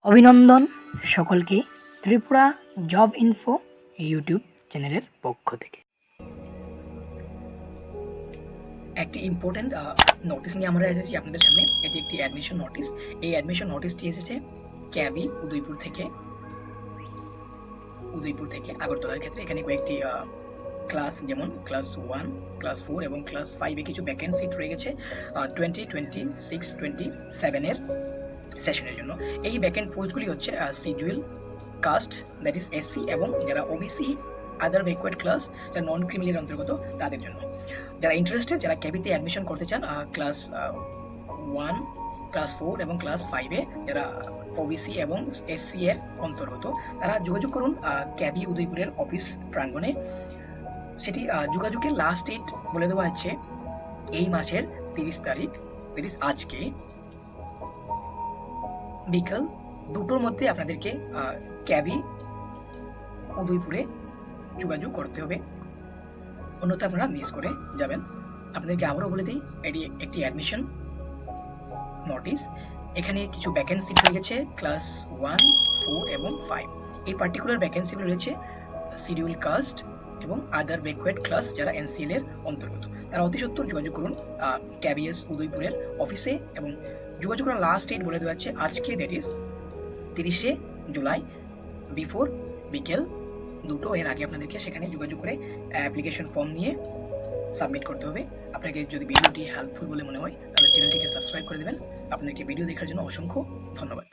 অভিনন্দন সকলকে Tripura job info YouTube চ্যানেলের পক্ষ থেকে। একটি ইম্পর্ট্যান্ট নোটিশ নিয়ে আমরা এসেছি আপনাদের সামনে। এটি একটি অ্যাডমিশন নোটিশ। এই অ্যাডমিশন নোটিশটি এসেছে ক্যাবি উদয়পুর থেকে আগরতলার ক্ষেত্রে। এখানে কয়েকটি ক্লাস, যেমন ক্লাস 1, ক্লাস 4 এবং ক্লাস 5-এ কিছু ভ্যাকেন্ট সিট রয়ে গেছে 2026-27 এর সেশনের জন্য। এই ভ্যাকেন্ট পোস্টগুলি হচ্ছে schedule caste, that is SC, এবং যারা ওবিসি আদার ব্যাকওয়ার্ড ক্লাস, যারা নন ক্রিমিনালের অন্তর্গত, তাদের জন্য। যারা ইন্টারেস্টেড, যারা ক্যাবিতে অ্যাডমিশন করতে চান ক্লাস 1, ক্লাস 4 এবং ক্লাস 5-এ, যারা ওবিসি এবং এসসি এর অন্তর্গত, তারা যোগাযোগ করুন ক্যাবি উদয়পুরের অফিস প্রাঙ্গণে। সেটি যোগাযোগের লাস্ট ডেট বলে দেওয়া হচ্ছে এই মাসের 30 তারিখ, দ্যাট ইজ আজকে বিকাল 2টোর মধ্যে আপনাদেরকে ক্যাবি উদয়পুরে যোগাযোগ করতে হবে, অন্যথা আপনারা মিস করে যাবেন। আপনাদেরকে আবারও বলে দিই, এটি একটি অ্যাডমিশন নোটিশ। এখানে কিছু ভ্যাকেন্সি রয়ে গেছে ক্লাস 1, 4 এবং 5। এই পার্টিকুলার ভ্যাকেন্সিগুলো রয়েছে শিডিউল কাস্ট এবং আদার ব্যাকওয়ার্ড ক্লাস, যারা এনসিএল এর অন্তর্গত। তারা অতি সত্বর যোগাযোগ করুন ক্যাবিএস উদয়পুরের অফিসে, এবং যোগাযোগ করার লাস্ট ডেট বলে দেওয়া হচ্ছে আজকে, দ্যাট ইজ 30শে জুলাই, বিফোর বিকেল 2টো। এর আগে আপনাদেরকে সেখানে যোগাযোগ করে অ্যাপ্লিকেশন ফর্ম নিয়ে সাবমিট করতে হবে। আপনাকে যদি ভিডিওটি হেল্পফুল বলে মনে হয়, তাহলে চ্যানেলটিকে সাবস্ক্রাইব করে দেবেন। আপনাকে ভিডিও দেখার জন্য অসংখ্য ধন্যবাদ।